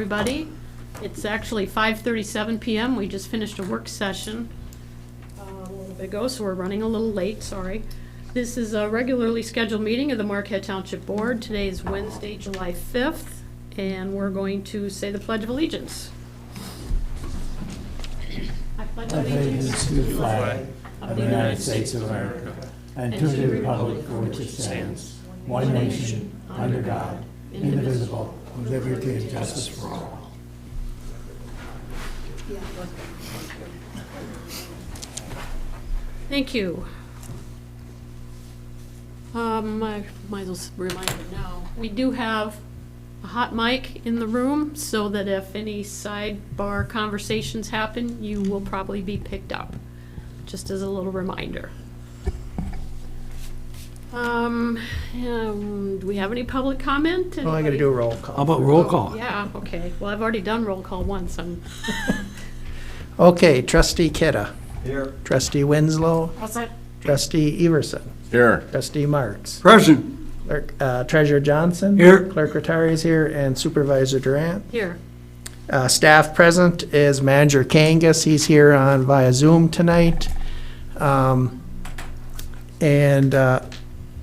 Everybody, it's actually 5:37 p.m. We just finished a work session a little bit ago, so we're running a little late, sorry. This is a regularly scheduled meeting of the Marquette Township Board. Today is Wednesday, July 5th, and we're going to say the Pledge of Allegiance. I pledge allegiance to the flag of the United States of America and to the republic for which it stands, one nation, under God, indivisible, with liberty and justice for all. Thank you. I might as well remind you now, we do have a hot mic in the room so that if any sidebar conversations happen, you will probably be picked up, just as a little reminder. Do we have any public comment? Oh, I gotta do a roll call. How about roll call? Yeah, okay. Well, I've already done roll call once. Okay, trustee Kidda. Here. Trustee Winslow. What's that? Trustee Everson. Here. Trustee Marks. Present. Clerk, Treasurer Johnson. Here. Clerk Rattari is here, and Supervisor Durant. Here. Staff present is Manager Kangas. He's here on via Zoom tonight.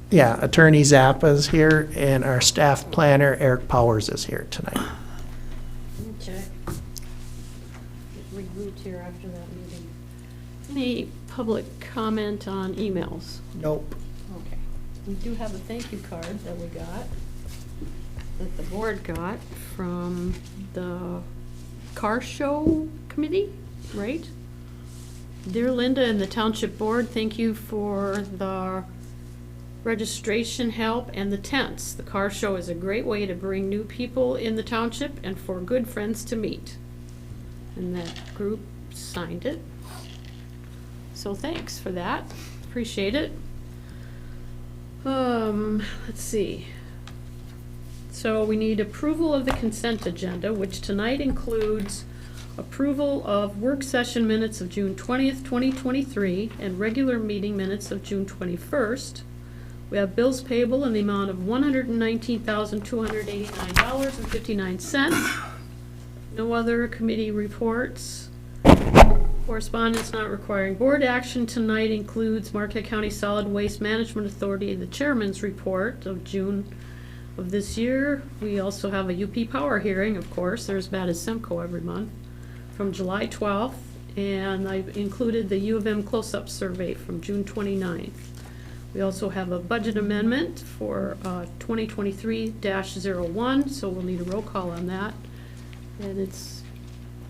Attorney Zappa's here, and our staff planner, Eric Powers, is here tonight. Okay. Regroup here after that meeting. Any public comment on emails? Nope. Okay. We do have a thank you card that we got, that the board got from the car show committee, right? Dear Linda and the Township Board, thank you for the registration help and the tents. The car show is a great way to bring new people in the township and for good friends to meet. And that group signed it. So thanks for that. Appreciate it. Let's see. So we need approval of the consent agenda, which tonight includes approval of work session minutes of June 20th, 2023, and regular meeting minutes of June 21st. We have bills payable in the amount of $119,289.59. No other committee reports. Correspondence not requiring board action tonight includes Marquette County Solid Waste Management Authority, the chairman's report of June of this year. We also have a UP Power hearing, of course. They're as bad as Semco every month, from July 12th. And I've included the U of M close-up survey from June 29th. We also have a budget amendment for 2023-01, so we'll need a roll call on that. And it's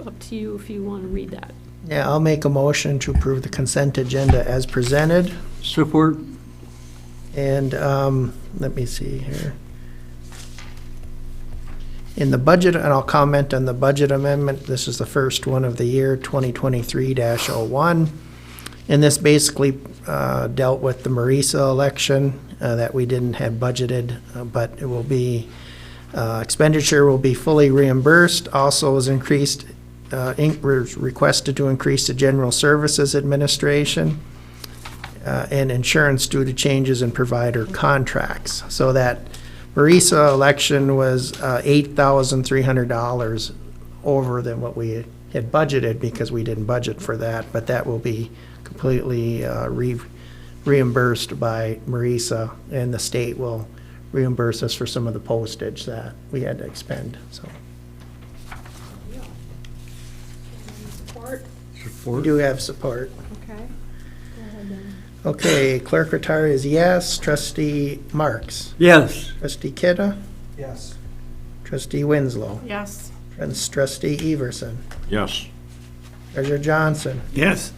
up to you if you want to read that. Yeah, I'll make a motion to approve the consent agenda as presented. Support. And let me see here. In the budget, and I'll comment on the budget amendment, this is the first one of the year, 2023-01. And this basically dealt with the Marisa election that we didn't have budgeted, but it will be, expenditure will be fully reimbursed. Also was increased, was requested to increase the general services administration and insurance due to changes in provider contracts. So that Marisa election was $8,300 over than what we had budgeted because we didn't budget for that, but that will be completely reimbursed by Marisa, and the state will reimburse us for some of the postage that we had to expend. So Support? we Support. do have support. Okay. Go ahead then. Okay, Clerk Rattari is yes. Trustee Marks. Yes. Trustee Kidda. Yes. Trustee Winslow. Yes. Trustee Everson. Yes. Treasurer Johnson. Yes.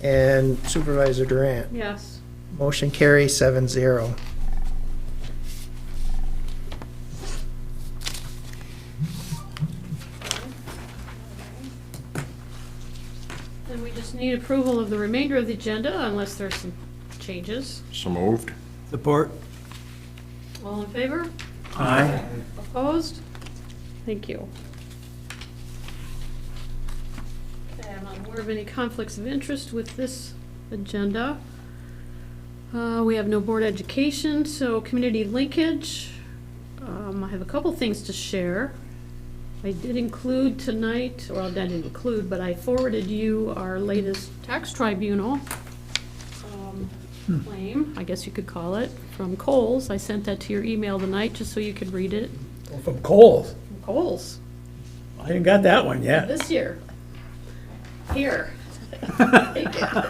And Supervisor Durant. Yes. Motion carries 7-0. Then we just need approval of the remainder of the agenda unless there's some changes. So moved. Support. All in favor? Aye. Opposed? Thank you. Okay, I'm not aware of any conflicts of interest with this agenda. We have no board education, so community linkage. I have a couple things to share. I did include tonight, well, I didn't include, but I forwarded you our latest tax tribunal claim, I guess you could call it, from Coles. I sent that to your email tonight just so you could read it. From Kohl's. From Coles, I ain't got that one yet. this year. Here. Take it.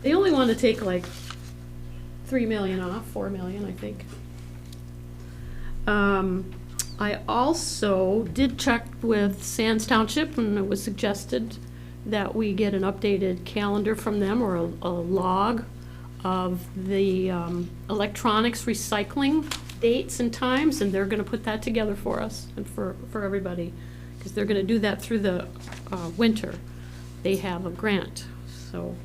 They only want to take like 3 million off, 4 million, I think. I also did check with Sands Township, and it was suggested that we get an updated calendar from them, or a log of the electronics recycling dates and times, and they're gonna put that together for us and for everybody, because they're gonna do that through the winter. They have a grant, so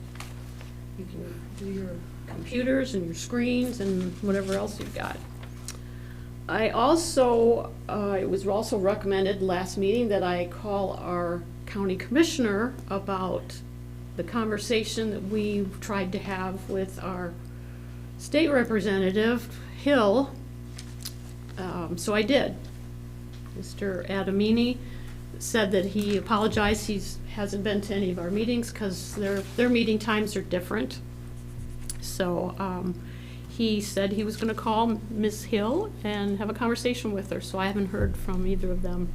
you can do your computers and your screens and whatever else you've got. I also, it was also recommended last meeting that I call our county commissioner about the conversation that we tried to have with our state representative, Hill. So I did. Mr. Adamini said that he apologized. He hasn't been to any of our meetings because their meeting times are different. So he said he was going to call Ms. Hill and have a conversation with her. So I haven't heard from either of them.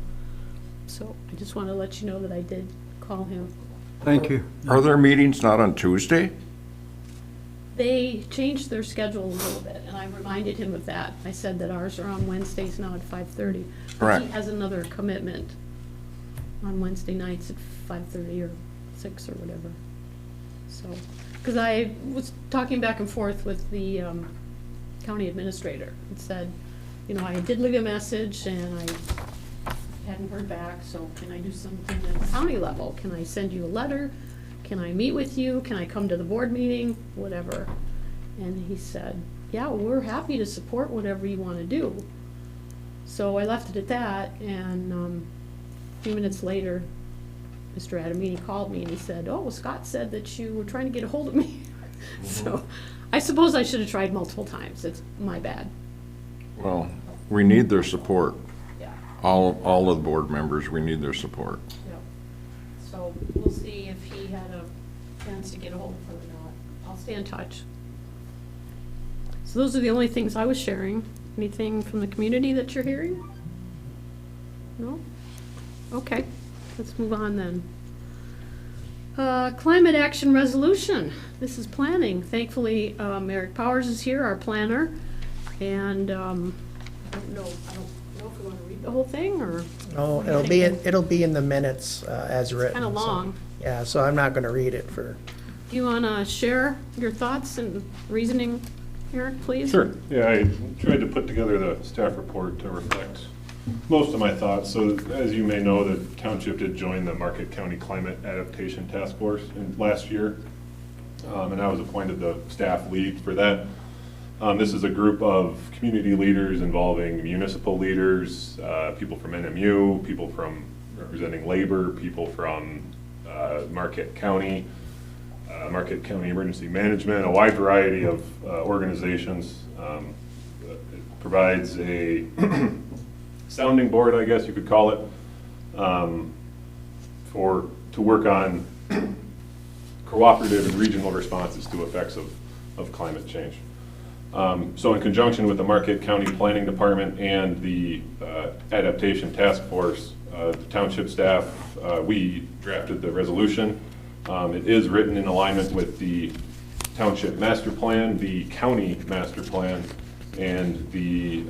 So I just want to let you know that I did call him. Thank you. Are their meetings not on Tuesday? They changed their schedule a little bit, and I reminded him of that. I said that ours are on Wednesdays now at 5:30. Right. He has another commitment on Wednesday nights at 5:30 or 6 or whatever. So, because I was talking back and forth with the county administrator and said, you know, I did leave a message and I hadn't heard back, so can I do something at the county level? Can I send you a letter? Can I meet with you? Can I come to the board meeting? Whatever. And he said, yeah, we're happy to support whatever you want to do. So I left it at that, and a few minutes later, Mr. Adamini called me and he said, oh, well, Scott said that you were trying to get a hold of me. So I suppose I should have tried multiple times. It's my bad. Well, we need their support. Yeah. All of the board members, we need their support. Yep. So we'll see if he had a chance to get a hold of her or not. I'll stay in touch. So those are the only things I was sharing. Anything from the community that you're hearing? No? Okay, let's move on then. Climate action resolution. This is planning. Thankfully, Eric Powers is here, our planner. And I don't know if we want to read the whole thing or. Oh, it'll be in the minutes as written. Kind of so- long. Yeah, so I'm not gonna read it for, Do you want to share your thoughts and reasoning, Eric, please? Sure. Yeah, I tried to put together the staff report to reflect most of my thoughts. So as you may know, the township did join the Marquette County Climate Adaptation Task Force last year. And I was appointed the staff lead for that. This is a group of community leaders involving municipal leaders, people from NMU, people from representing labor, people from Marquette County Emergency Management, a wide variety of organizations. It provides a sounding board, I guess you could call it, to work on cooperative and regional responses to effects of climate change. So in conjunction with the Marquette County Planning Department and the Adaptation Task Force, the township staff, we drafted the resolution. It is written in alignment with the township master plan, the county master plan, and the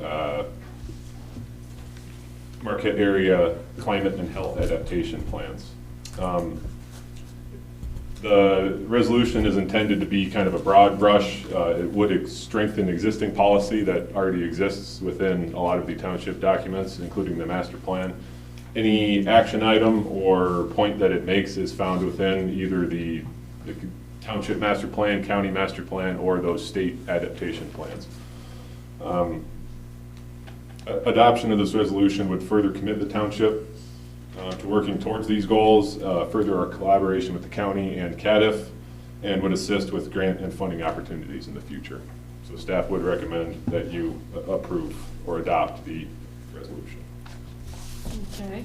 Marquette area climate and health adaptation plans. The resolution is intended to be kind of a broad brush. It would strengthen existing policy that already exists within a lot of the township documents, including the master plan. Any action item or point that it makes is found within either the township master plan, county master plan, or those state adaptation plans. Adoption of this resolution would further commit the township to working towards these goals, further our collaboration with the county and CADIF, and would assist with grant and funding opportunities in the future. So staff would recommend that you approve or adopt the resolution. Okay.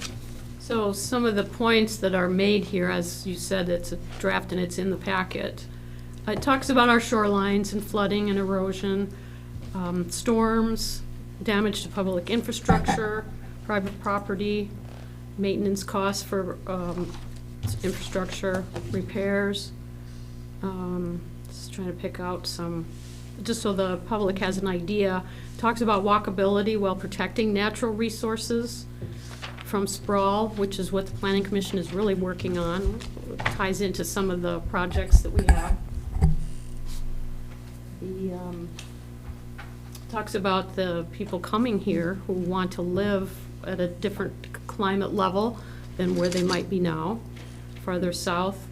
So some of the points that are made here, as you said, it's a draft and it's in the packet. It talks about our shorelines and flooding and erosion, storms, damage to public infrastructure, private property, maintenance costs for infrastructure, repairs. Just trying to pick out some, just so the public has an idea. Talks about walkability while protecting natural resources from sprawl, which is what the Planning Commission is really working on. It ties into some of the projects that we have. The talks about the people coming here who want to live at a different climate level than where they might be now, farther south.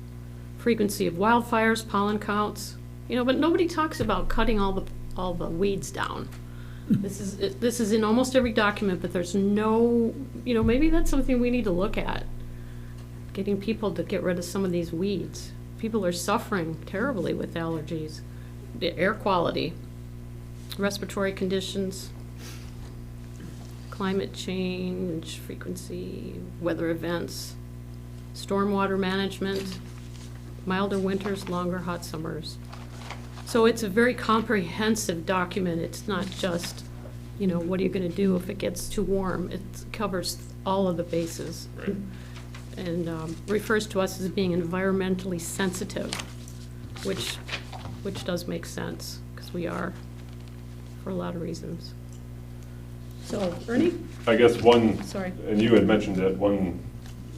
Frequency of wildfires, pollen counts, but nobody talks about cutting all the weeds down. This is in almost every document, but there's no, maybe that's something we need to look at. Getting people to get rid of some of these weeds. People are suffering terribly with allergies, the air quality, respiratory conditions, climate change, frequency, weather events, stormwater management, milder winters, longer hot summers. So it's a very comprehensive document. It's not just, what are you going to do if it gets too warm? It covers all of the bases. Right. And refers to us as being environmentally sensitive, which does make sense, because we are, for a lot of reasons. So, Ernie? I guess Sorry. and you had mentioned it, one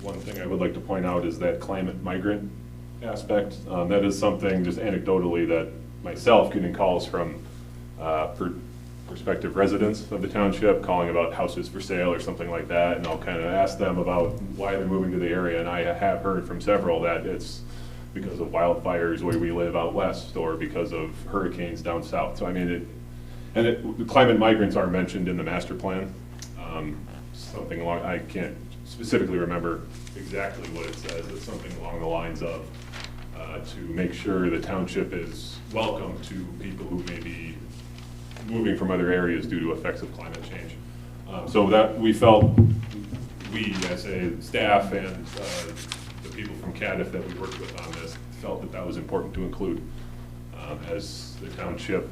thing I would like to point out is that climate migrant aspect. That is something, just anecdotally, that myself getting calls from prospective residents of the township calling about houses for sale or something like that, and I'll kind of ask them about why they're moving to the area, and I have heard from several that it's because of wildfires where we live out west, or because of hurricanes down south. So I mean, the climate migrants are mentioned in the master plan. Something along, I can't specifically remember exactly what it says. It's something along the lines of to make sure the township is welcome to people who may be moving from other areas due to effects of climate change. So that we felt, as a staff and the people from CADIF that we worked with on this, felt that was important to include as the township,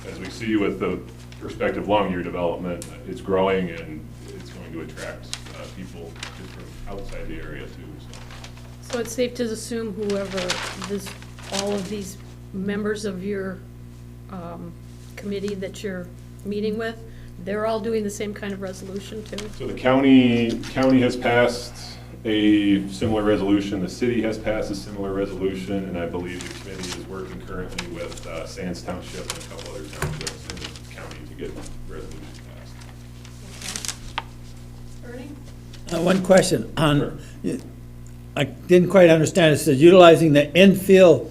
as we see with the prospective long year development, it's growing and it's going to attract people just from outside the area too. So it's safe to assume whoever all of these members of your committee that you're meeting with, they're all doing the same kind of resolution too? So the county has passed a similar resolution, the city has passed a similar resolution, and I believe the committee is working currently with Sands Township and a couple other townships in the county to get resolutions passed. Okay. Ernie? One question on, I didn't quite understand. It says utilizing the infill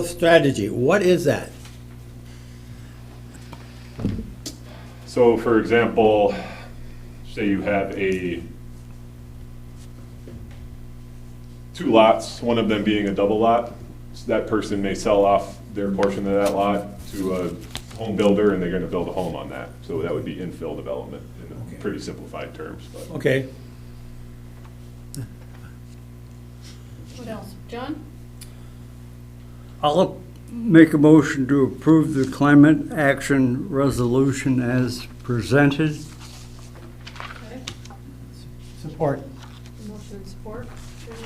strategy. What is that? So for example, say you have two lots, one of them being a double lot, so that person may sell off their portion of that lot to a home builder and they're gonna build a home on that. So that would be infill development in pretty simplified terms. But. Okay. What else? John? I'll make a motion to approve the climate action resolution as presented. Okay. Support. Motion and support.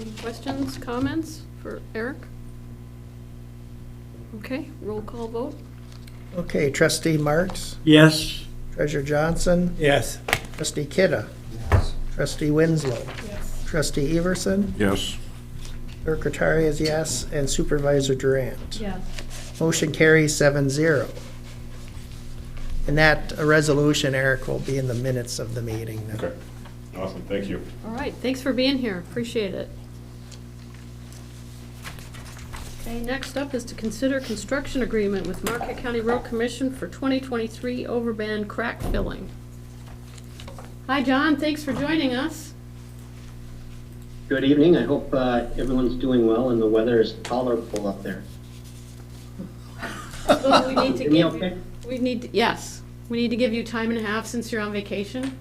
Any questions, comments for Eric? Okay, roll call vote. Okay, trustee Marks, Yes. treasurer Johnson, Yes. trustee Kidda, trustee Winslow, Yes. trustee Everson, Yes. clerk Rattari is yes, and supervisor Durant. Yes. Motion carries 7-0. And that resolution, Eric, will be in the minutes of the meeting then. Okay, awesome, thank you. All right, thanks for being here, appreciate it. Okay, next up is to consider construction agreement with Marquette County Road Commission for 2023 overband crack filling. Hi, John, thanks for joining us. Good evening. I hope everyone's doing well and the weather is tolerable up there. So we need to Hear me give okay? you, yes, we need to give you time and a half since you're on vacation.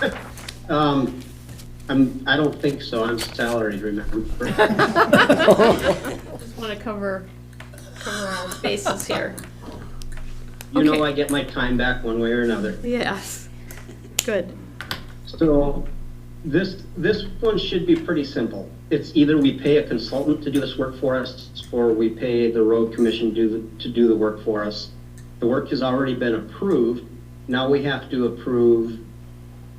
I don't think so. I'm salaried, remember? Just want to cover all bases here. You know Okay. I get my time back one way or another. Yes, good. So this one should be pretty simple. It's either we pay a consultant to do this work for us, or we pay the road commission to do the work for us. The work has already been approved. Now we have to approve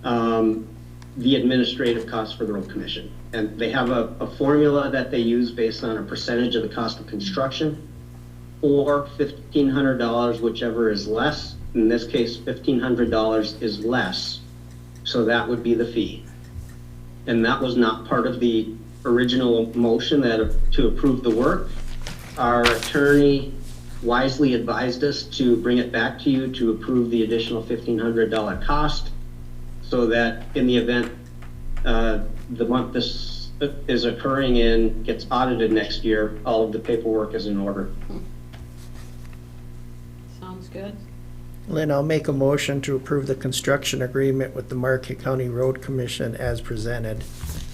the administrative costs for the road commission. And they have a formula that they use based on a percentage of the cost of construction, or $1,500, whichever is less. In this case, $1,500 is less. So that would be the fee. And that was not part of the original motion to approve the work. Our attorney wisely advised us to bring it back to you to approve the additional $1,500 cost, so that in the event the month this is occurring in gets audited next year, all of the paperwork is in order. Sounds good. Lynn, I'll make a motion to approve the construction agreement with the Marquette County Road Commission as presented,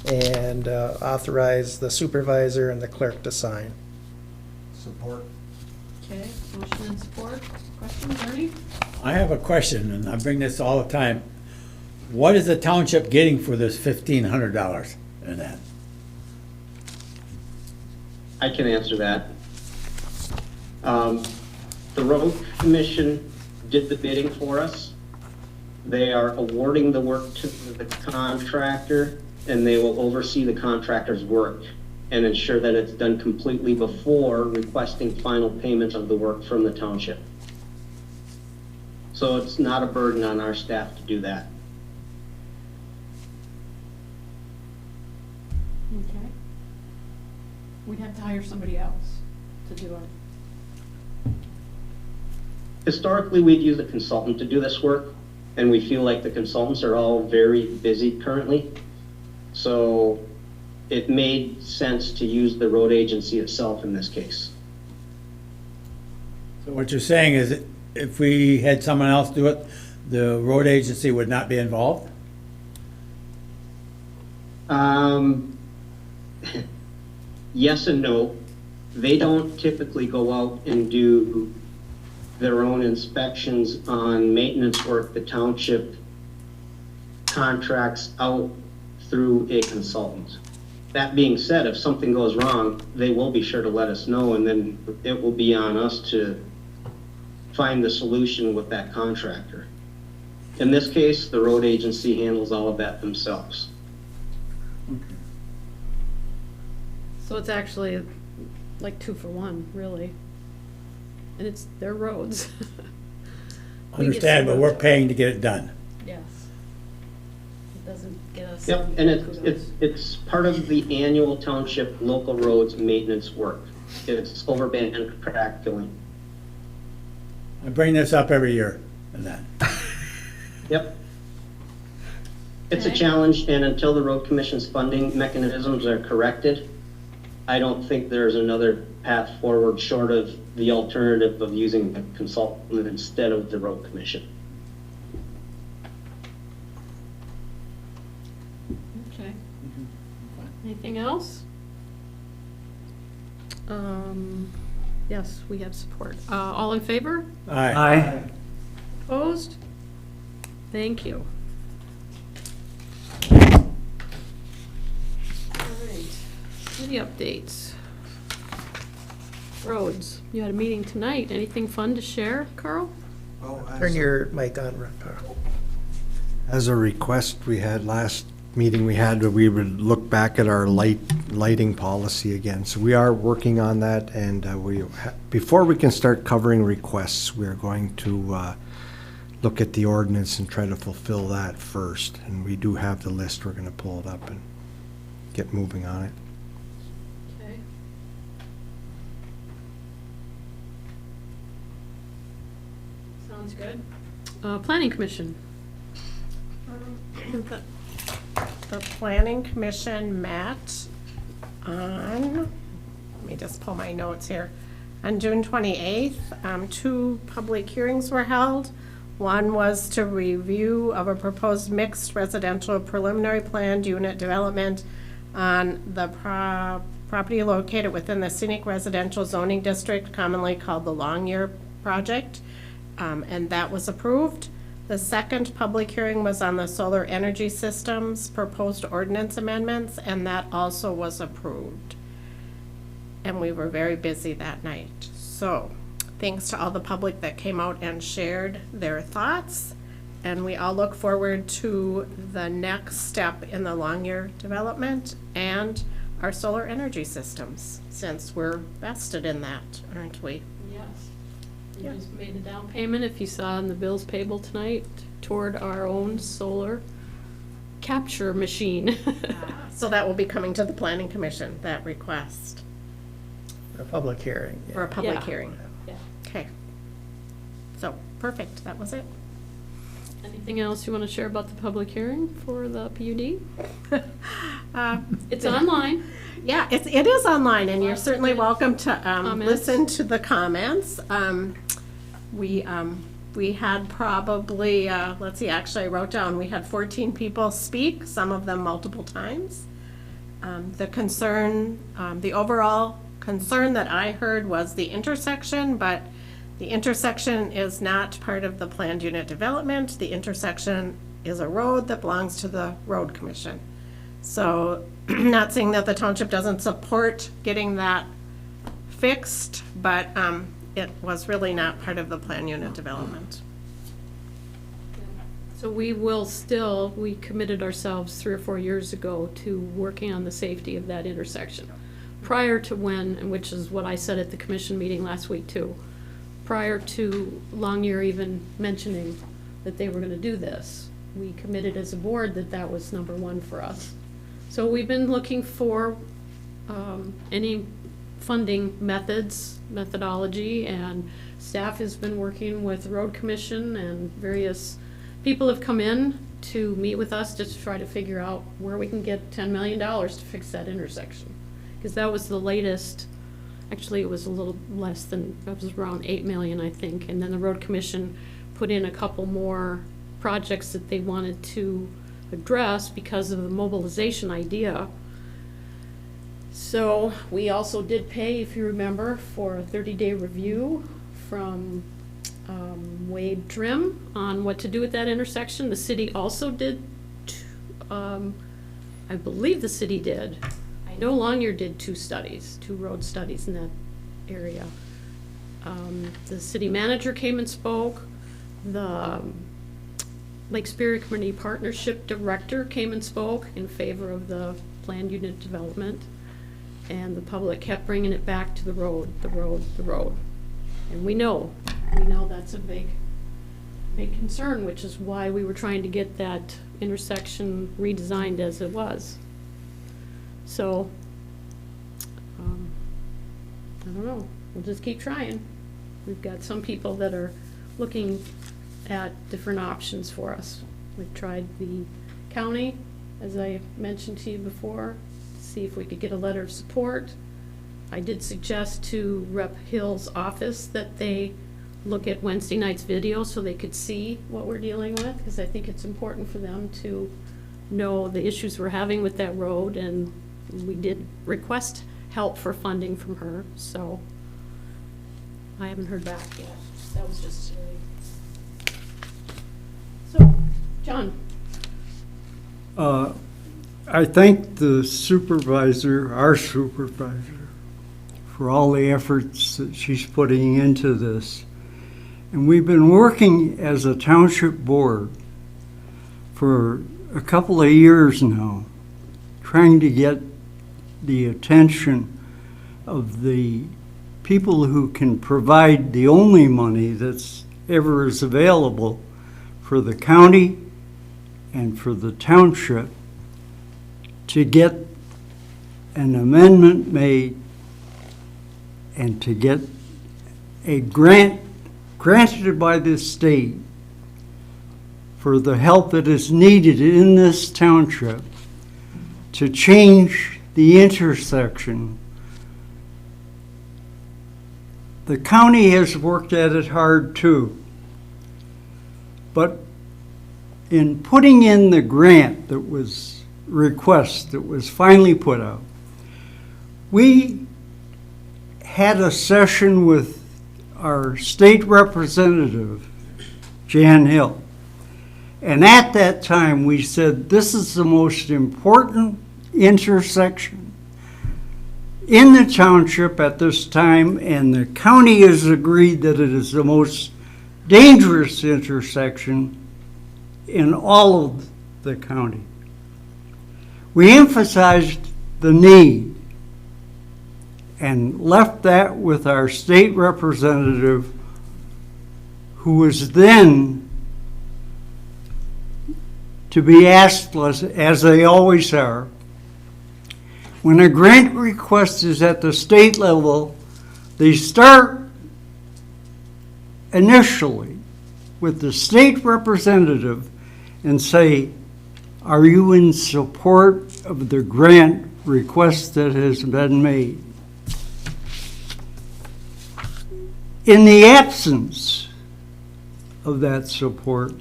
and authorize the supervisor and the clerk to sign. Support. Okay, motion and support. Questions, Ernie? I have a question, and I bring this all the time. What is the township getting for this $1,500 in that? I can answer that. The road commission did the bidding for us. They are awarding the work to the contractor, and they will oversee the contractor's work and ensure that it's done completely before requesting final payment of the work from the township. So it's not a burden on our staff to do that. Okay. We'd have to hire somebody else to do it. Historically, we've used a consultant to do this work, and we feel like the consultants are all very busy currently. So it made sense to use the road agency itself in this case. So what you're saying is that if we had someone else do it, the road agency would not be involved? Yes and no. They don't typically go out and do their own inspections on maintenance work. The township contracts out through a consultant. That being said, if something goes wrong, they will be sure to let us know, and then it will be on us to find the solution with that contractor. In this case, the road agency handles all of that themselves. So it's actually like 2 for 1, really. And it's their roads. We get Understand, but some we're of it. paying to get it done. Yes. It doesn't get us. Yep, and it's part of the annual township local roads maintenance work. It's overband and crack filling. I bring this up every year and that. Yep. It's a Okay. challenge, and until the road commission's funding mechanisms are corrected, I don't think there's another path forward short of the alternative of using a consultant instead of the road commission. Okay. Anything else? Yes, we have support. All in favor? Aye. Opposed? Thank you. All right, city updates. Roads, you had a meeting tonight. Anything fun to share, Carl? Turn your mic on, Carl. As a request we had last meeting we had, we would look back at our lighting policy again. So we are working on that, and before we can start covering requests, we're going to look at the ordinance and try to fulfill that first. And we do have the list. We're going to pull it up and get moving on it. Okay. Sounds good. Planning Commission. The planning commission met on, let me just pull my notes here, on June 28th. 2 public hearings were held. One was to review of a proposed mixed residential preliminary planned unit development on the property located within the scenic residential zoning district, commonly called the Longyear Project, and that was approved. The second public hearing was on the solar energy systems proposed ordinance amendments, and that also was approved. And we were very busy that night. So, thanks to all the public that came out and shared their thoughts. And we all look forward to the next step in the Longyear development and our solar energy systems, since we're vested in that, aren't we? Yes. We Yeah. just made a down payment, if you saw in the bills payable tonight, toward our own solar capture machine. So that will be coming to the planning commission, that request, A public hearing. for a public Yeah. hearing. Yeah. Okay. So, perfect, that was it. Anything else you want to share about the public hearing for the PUD? Uh, It's online. Yeah, it is online, and you're Lots of certainly good welcome to comments. listen to the comments. We had probably, let's see, actually I wrote down, we had 14 people speak, some of them multiple times. The overall concern that I heard was the intersection, but the intersection is not part of the planned unit development. The intersection is a road that belongs to the road commission. So, not saying that the township doesn't support getting that fixed, but it was really not part of the plan unit development. So we committed ourselves 3 or 4 years ago to working on the safety of that intersection. Prior to when, and which is what I said at the commission meeting last week too, prior to Longyear even mentioning that they were gonna do this, we committed as a board that that was number one for us. So we've been looking for any funding methodology, and staff has been working with the road commission, and various people have come in to meet with us just to try to figure out where we can get $10 million to fix that intersection. Because that was the latest, actually it was a little less than, it was around 8 million, I think. And then the road commission put in a couple more projects that they wanted to address because of the mobilization idea. So we also did pay, if you remember, for a 30-day review from Wade Trim on what to do with that intersection. The city also did, I believe the city did. I know Longyear did 2 road studies in that area. The city manager came and spoke. The Lake Superior Community Partnership Director came and spoke in favor of the planned unit development. And the public kept bringing it back to the road. And we know that's a big concern, which is why we were trying to get that intersection redesigned as it was. So, I don't know, we'll just keep trying. We've got some people that are looking at different options for us. We've tried the county, as I mentioned to you before, to see if we could get a letter of support. I did suggest to Rep. Hill's office that they look at Wednesday night's video so they could see what we're dealing with, because I think it's important for them to know the issues we're having with that road, and we did request help for funding from her, so I haven't heard back yet. That was just today. So, John? I thank the supervisor, our supervisor, for all the efforts that she's putting into this. And we've been working as a township board for a couple of years now, trying to get the attention of the people who can provide the only money that's ever is available for the county and for the township to get an amendment made and to get a grant granted by the state for the help that is needed in this township to change the intersection. The county has worked at it hard too. But in putting in the grant that was request that was finally put out, we had a session with our state representative, Jan Hill. And at that time, we said, this is the most important intersection in the township at this time, and the county has agreed that it is the most dangerous intersection in all of the county. We emphasized the need and left that with our state representative, who was then to be asked, as they always are, when a grant request is at the state level, they start initially with the state representative and say, are you in support of the grant request that has been made? In the absence of that support,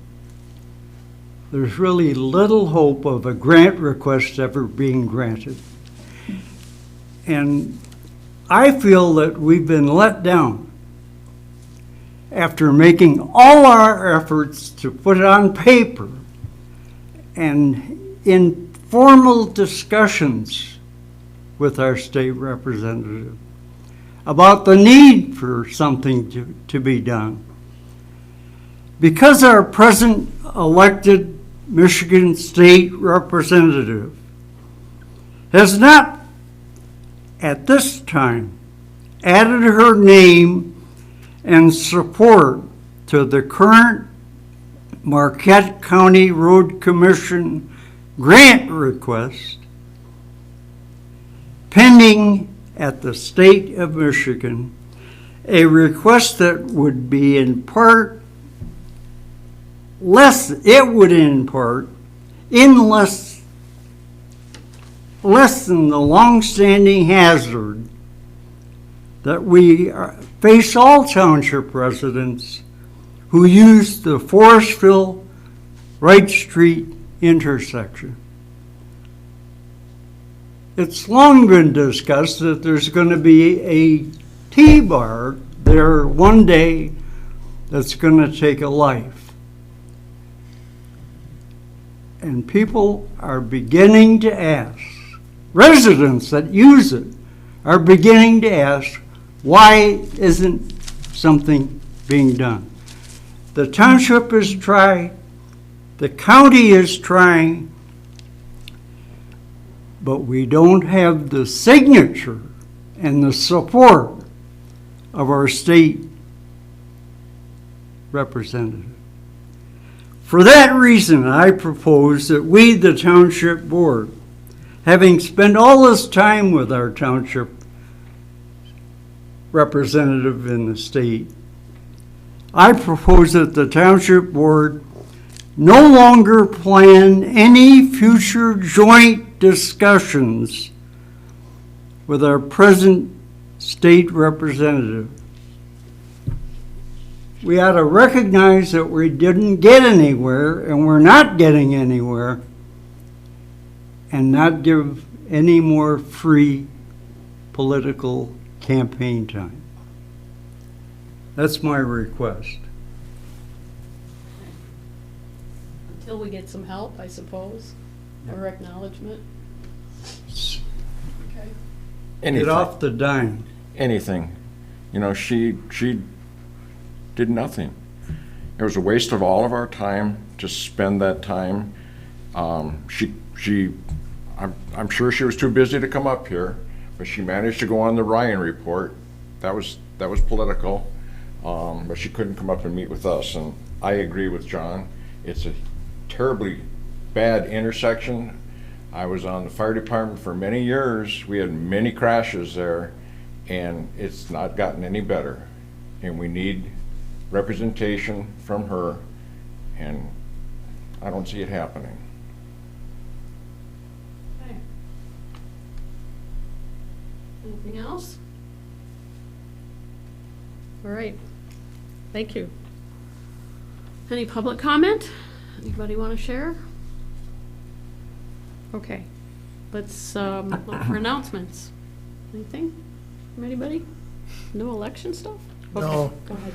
there's really little hope of a grant request ever being granted. And I feel that we've been let down after making all our efforts to put it on paper and in formal discussions with our state representative about the need for something to be done. Because our present elected Michigan State Representative has not, at this time, added her name and support to the current Marquette County Road Commission grant request pending at the state of Michigan, a request that would be in part less than the long-standing hazard that we face all township residents who use the Forestville Wright Street intersection. It's long been discussed that there's going to be a T-bar there one day that's going to take a life. And people are beginning to ask, residents that use it are beginning to ask, why isn't something being done? The township is trying, the county is trying, but we don't have the signature and the support of our state representative. For that reason, I propose that we, the township board, having spent all this time with our township representative in the state, I propose that the township board no longer plan any future joint discussions with our present state representative. We ought to recognize that we didn't get anywhere and we're not getting anywhere, and not give any more free political campaign time. That's my request. Until we get some help, I suppose, or acknowledgement. Okay. Anything. Get off the dime. Anything. You know, she did nothing. It was a waste of all of our time to spend that time. I'm sure she was too busy to come up here, but she managed to go on the Ryan report. That was political, but she couldn't come up and meet with us. And I agree with John. It's a terribly bad intersection. I was on the fire department for many years. We had many crashes there, and it's not gotten any better. And we need representation from her, and I don't see it happening. Okay. Anything else? All right. Thank you. Any public comment? Anybody want to share? Okay, let's look for announcements. Anything from anybody? No election stuff? Okay, No. go ahead.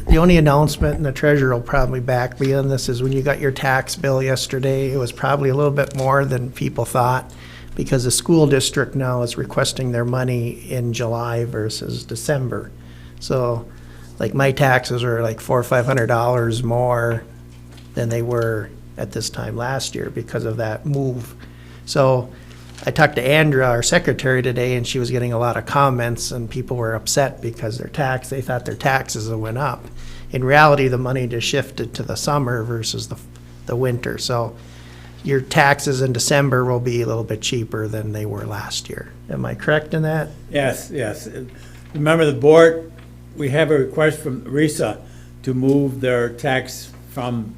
The only announcement, and the treasurer will probably back me on this, is when you got your tax bill yesterday, it was probably a little bit more than people thought, because the school district now is requesting their money in July versus December. So, like, my taxes are like $400 or $500 more than they were at this time last year because of that move. So I talked to Andrea, our secretary, today, and she was getting a lot of comments, and people were upset because they thought their taxes went up. In reality, the money just shifted to the summer versus the winter. So your taxes in December will be a little bit cheaper than they were last year. Am I correct in that? Yes, yes. Remember the board, we have a request from RISA to move their tax from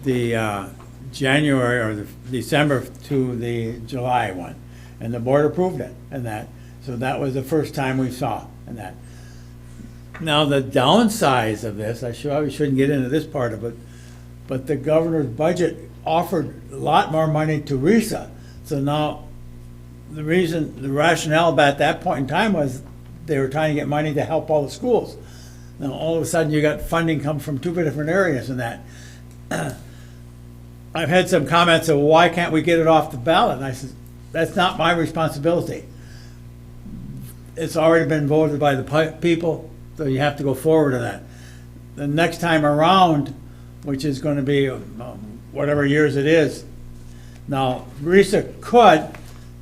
the January or the December to the July one. And the board approved it and that. So that was the first time we saw and that. Now, the downsides of this, I probably shouldn't get into this part of it, but the governor's budget offered a lot more money to RISA. So now, the rationale at that point in time was they were trying to get money to help all the schools. Now, all of a sudden, you got funding come from two different areas and that. I've had some comments of, why can't we get it off the ballot? And I said, that's not my responsibility. It's already been voted by the people, so you have to go forward on that. The next time around, which is going to be whatever years it is, now, RISA could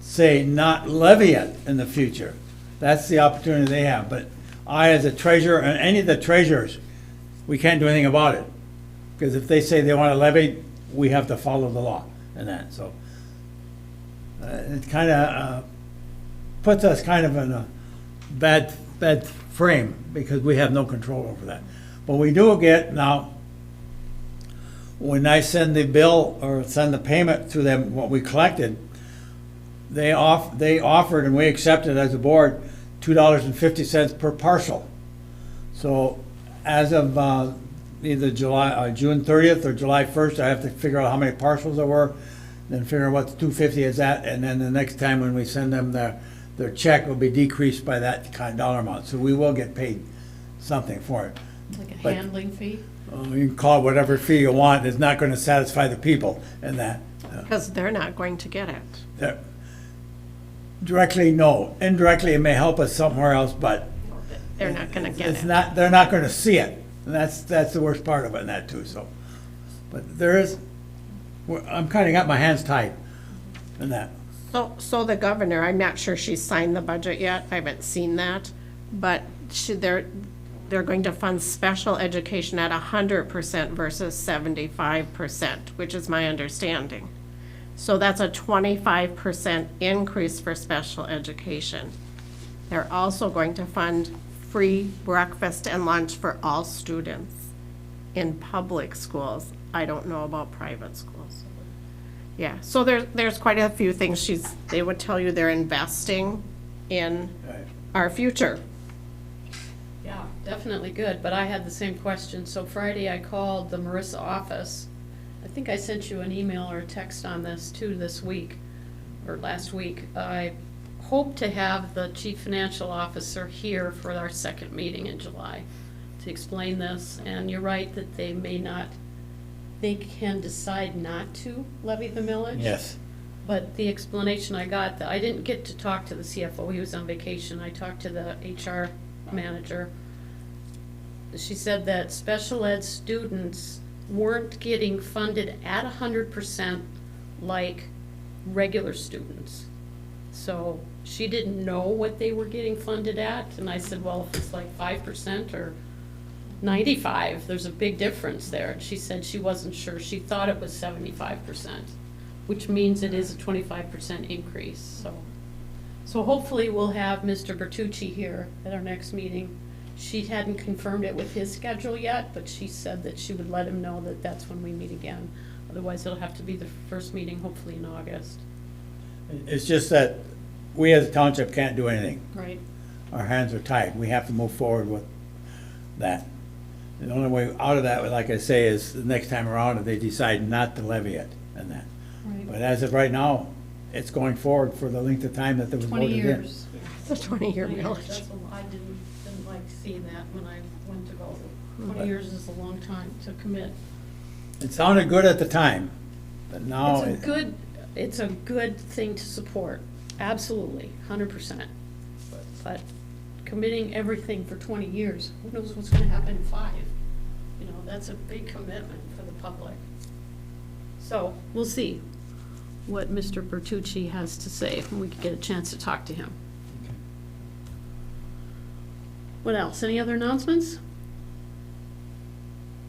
say not levy it in the future. That's the opportunity they have. But I, as a treasurer, and any of the treasurers, we can't do anything about it. Because if they say they want to levy, we have to follow the law and that. So it kind of puts us kind of in a bad frame because we have no control over that. But we do get now, when I send the bill or send the payment to them, what we collected, they offered and we accepted as a board $2.50 per parcel. So as of either June 30th or July 1st, I have to figure out how many parcels there were, then figure out what the $2.50 is at, and then the next time when we send them their check will be decreased by that kind of dollar amount. So we will get paid something for it. Like a But- handling fee? You can call it whatever fee you want, it's not going to satisfy the people and that. Because they're not going to get it. That- Directly, no. Indirectly, it may help us somewhere else, but They're not going to get it's it. not, they're not going to see it. And that's the worst part of it and that too, so. But there is, I'm kind of got my hands tied in that. So the governor, I'm not sure she's signed the budget yet, I haven't seen that, but they're going to fund special education at 100% versus 75%, which is my understanding. So that's a 25% increase for special education. They're also going to fund free breakfast and lunch for all students in public schools. I don't know about private schools. Yeah, so there's quite a few things they would tell you they're investing in our future. Yeah, definitely good, but I had the same question. So Friday I called the Marissa office. I think I sent you an email or a text on this too this week, or last week. I hope to have the chief financial officer here for our second meeting in July to explain this. And you're right that they can decide not to levy the millage. Yes. But the explanation I got, I didn't get to talk to the CFO, he was on vacation. I talked to the HR manager. She said that special ed students weren't getting funded at 100% like regular students. So she didn't know what they were getting funded at, and I said, well, if it's like 5% or 95, there's a big difference there. And she said she wasn't sure. She thought it was 75%, which means it is a 25% increase. So hopefully we'll have Mr. Bertucci here at our next meeting. She hadn't confirmed it with his schedule yet, but she said that she would let him know that that's when we meet again. Otherwise, it'll have to be the first meeting, hopefully in August. It's just that we as a township can't do anything. Right. Our hands are tied. We have to move forward with that. The only way out of that, like I say, is the next time around if they decide not to levy it and that. Right. But as of right now, it's going forward for the length of time that there was 20 voted in. years. It's a 20-year 20 years, millage. that's I didn't like seeing that when I went to vote. 20 years is a long time to commit. It sounded good at the time, but now. It's a good thing to support, absolutely, 100%. But committing everything for 20 years, who knows what's gonna happen in 5? You know, that's a big commitment for the public. So, we'll see what Mr. Bertucci has to say when we get a chance to talk to him. What else? Any other announcements?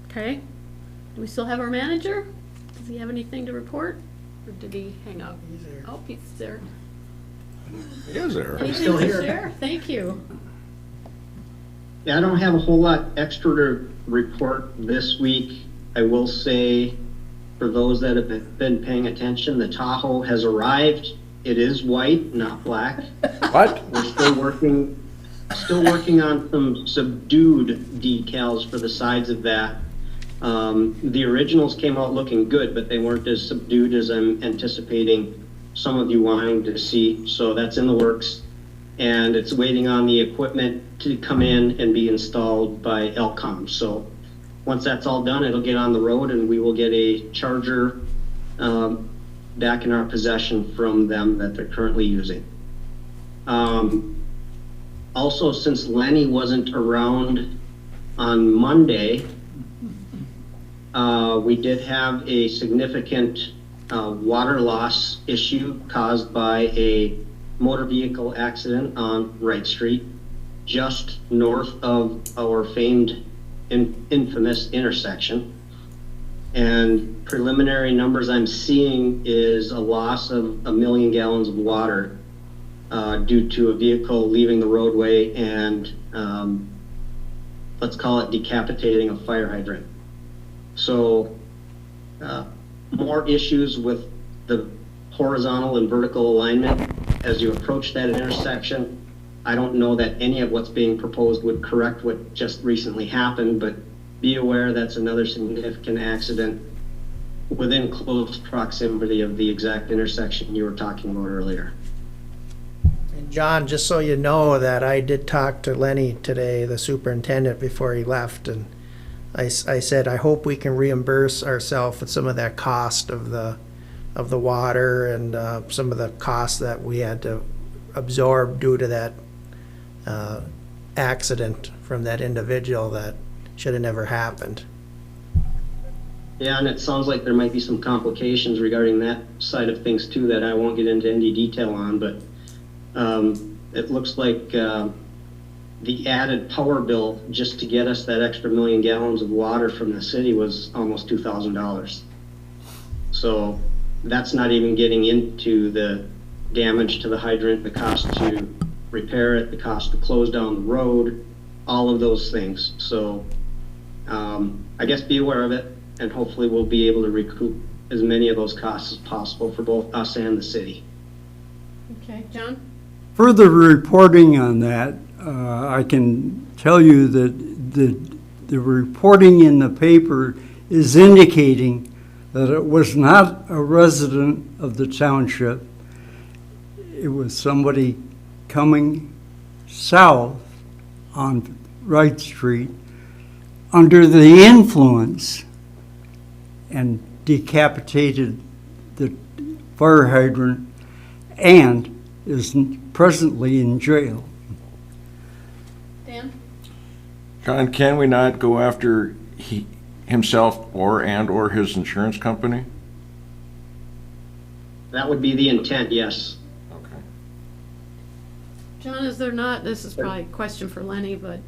Okay. Do we still have our manager? Does he have anything to report? Or did he hang up? He's there. Oh, he's there. He is there. Anything to share? Thank you. Yeah, I don't have a whole lot extra to report this week. I will say, for those that have been paying attention, the Tahoe has arrived. It is white, not black. What? We're still working on some subdued decals for the sides of that. The originals came out looking good, but they weren't as subdued as I'm anticipating some of you wanting to see. So that's in the works, and it's waiting on the equipment to come in and be installed by Elcom. So once that's all done, it'll get on the road, and we will get a charger back in our possession from them that they're currently using. Also, since Lenny wasn't around on Monday, we did have a significant water loss issue caused by a motor vehicle accident on Wright Street, just north of our famed infamous intersection. And preliminary numbers I'm seeing is a loss of 1 million gallons of water due to a vehicle leaving the roadway and let's call it decapitating a fire hydrant. So more issues with the horizontal and vertical alignment as you approach that intersection. I don't know that any of what's being proposed would correct what just recently happened, but be aware that's another significant accident within close proximity of the exact intersection you were talking about earlier. And John, just so you know that I did talk to Lenny today, the superintendent, before he left, and I said, I hope we can reimburse ourselves with some of that cost of the water and some of the costs that we had to absorb due to that accident from that individual that should have never happened. Yeah, and it sounds like there might be some complications regarding that side of things too that I won't get into any detail on, but it looks like the added power bill just to get us that extra 1 million gallons of water from the city was almost $2,000. So that's not even getting into the damage to the hydrant, the cost to repair it, the cost to close down the road, all of those things. So I guess be aware of it, and hopefully we'll be able to recoup as many of those costs as possible for both us and the city. Okay, John? Further reporting on that, I can tell you that the reporting in the paper is indicating that it was not a resident of the township. It was somebody coming south on Wright Street under the influence and decapitated the fire hydrant and is presently in jail. Dan? John, can we not go after himself or his insurance company? That would be the intent, yes. Okay. John, is there not, this is probably a question for Lenny, but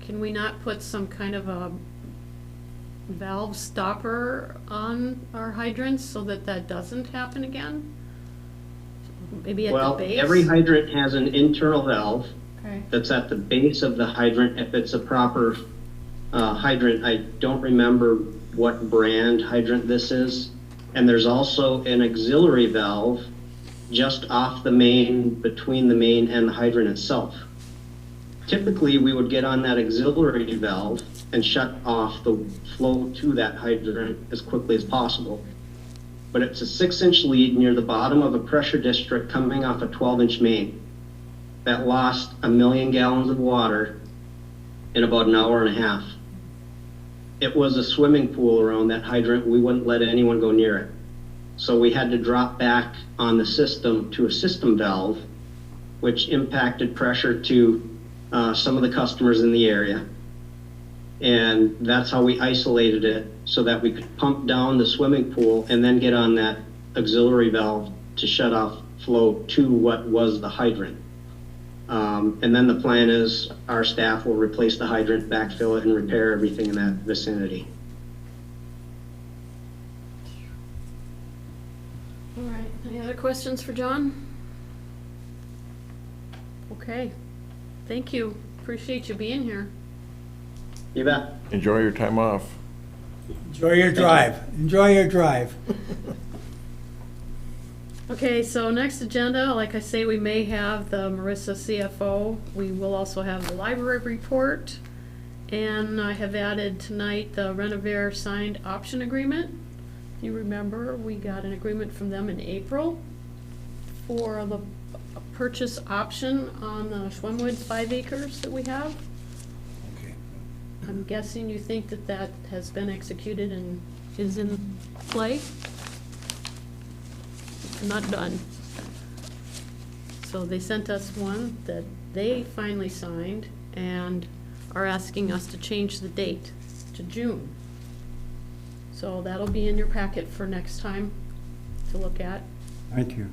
can we not put some kind of a valve stopper on our hydrants so that that doesn't happen again? Maybe at the Well, base? every hydrant has an internal valve Okay. that's at the base of the hydrant if it's a proper hydrant. I don't remember what brand hydrant this is. And there's also an auxiliary valve just off the main, between the main and the hydrant itself. Typically, we would get on that auxiliary valve and shut off the flow to that hydrant as quickly as possible. But it's a 6-inch lead near the bottom of a pressure district coming off a 12-inch main that lost 1 million gallons of water in about an hour and a half. It was a swimming pool around that hydrant. We wouldn't let anyone go near it. So we had to drop back on the system to a system valve, which impacted pressure to some of the customers in the area. And that's how we isolated it, so that we could pump down the swimming pool and then get on that auxiliary valve to shut off flow to what was the hydrant. And then the plan is our staff will replace the hydrant, backfill it, and repair everything in that vicinity. All right, any other questions for John? Okay, thank you, appreciate you being here. You bet. Enjoy your time off. Enjoy your drive. Enjoy your drive. Okay, so next agenda, like I say, we may have the Marissa CFO. We will also have the library report. And I have added tonight the Renovare signed option agreement. If you remember, we got an agreement from them in April for the purchase option on the Schwemmwoods 5 acres that we have. Okay. I'm guessing you think that that has been executed and is in play? Not done. So they sent us one that they finally signed and are asking us to change the date to June. So that'll be in your packet for next time to look at. Thank you.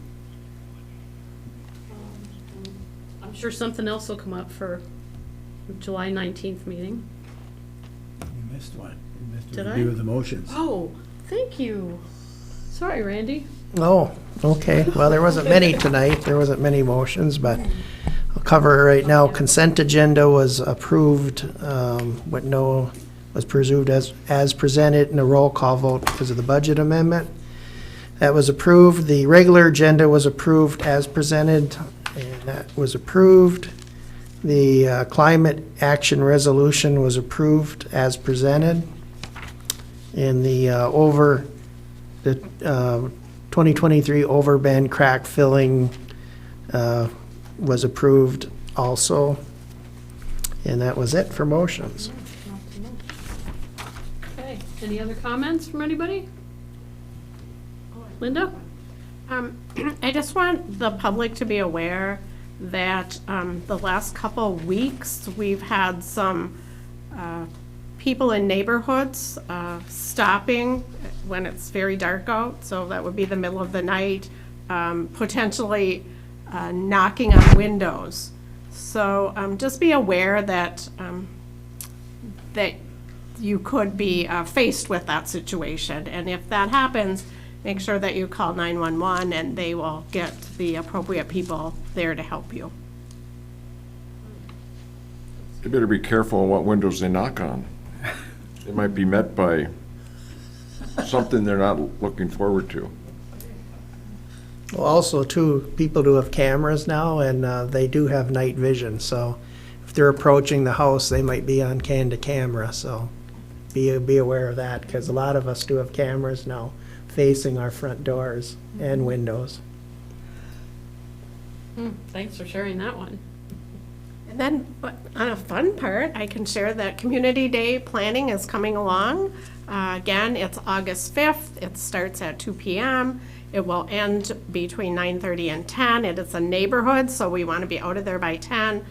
I'm sure something else will come up for July 19th meeting. You missed one. You missed Did a I? review of the motions. Oh, thank you. Sorry, Randy. Oh, okay. Well, there wasn't many tonight. There wasn't many motions, but I'll cover it right now. Consent agenda was approved, was presumed as presented in a roll call vote because of the budget amendment. That was approved. The regular agenda was approved as presented, and that was approved. The climate action resolution was approved as presented. And the 2023 overband crack filling was approved also. And that was it for motions. Okay, any other comments from anybody? Linda? I just want the public to be aware that the last couple weeks, we've had some people in neighborhoods stopping when it's very dark out, so that would be the middle of the night, potentially knocking on windows. So just be aware that that you could be faced with that situation, and if that happens, make sure that you call 911 and they will get the appropriate people there to help you. They better be careful on what windows they knock on. They might be met by something they're not looking forward to. Well, also too, people do have cameras now, and they do have night vision, so if they're approaching the house, they might be on camera, so be aware of that, because a lot of us do have cameras now facing our front doors and windows. Thanks for sharing that one. And then on a fun part, I can share that Community Day planning is coming along. Again, it's August 5th. It starts at 2 p.m. It will end between 9:30 and 10. It is a neighborhood, so we want to be out of there by 10.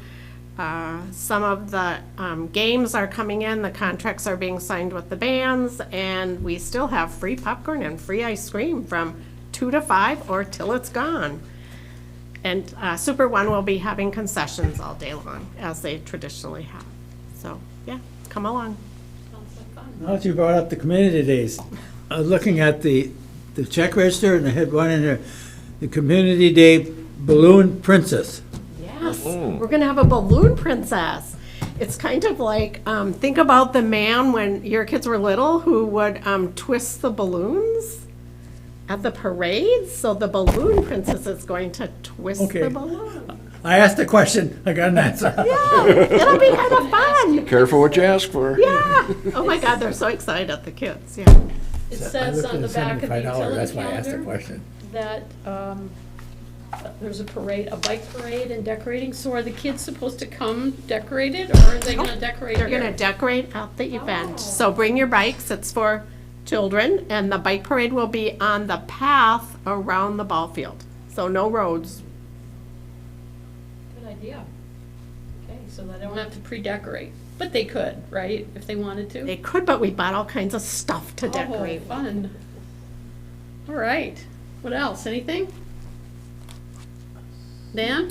Some of the games are coming in. The contracts are being signed with the bands, and we still have free popcorn and free ice cream from 2 to 5 or till it's gone. And Super One will be having concessions all day long, as they traditionally have. So, yeah, come along. Sounds like fun. Now that you brought up the community days, I was looking at the check register, and I had one in there, the Community Day Balloon Princess. Yes, we're gonna have a balloon princess. It's kind of like, think about the man when your kids were little who would twist the balloons at the parades. So the balloon princess is going to twist Okay. the balloon. I asked a question, I got an answer. Yeah, it'll be kind of fun. Careful what you ask for. Yeah. Oh my God, they're so excited, the kids, yeah. It I says looked on at the back of the $75, utility that's why I asked the calendar question. that there's a parade, a bike parade and decorating. So are the kids supposed to come decorated, or are they gonna decorate They're here? gonna decorate out the event. So bring your bikes, it's for children, and the bike parade will be on the path around the ball field. So no roads. Good idea. Okay, so they don't have to pre-decorate, but they could, right, if they wanted to? They could, but we bought all kinds of stuff to decorate. Oh, fun. All right, what else, anything? Dan?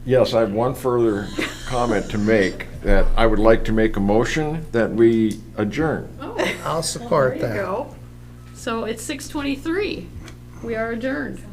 Yes, I have one further comment to make, that I would like to make a motion that we adjourn. Oh, I'll support there you that. go. So it's 6:23. We are adjourned.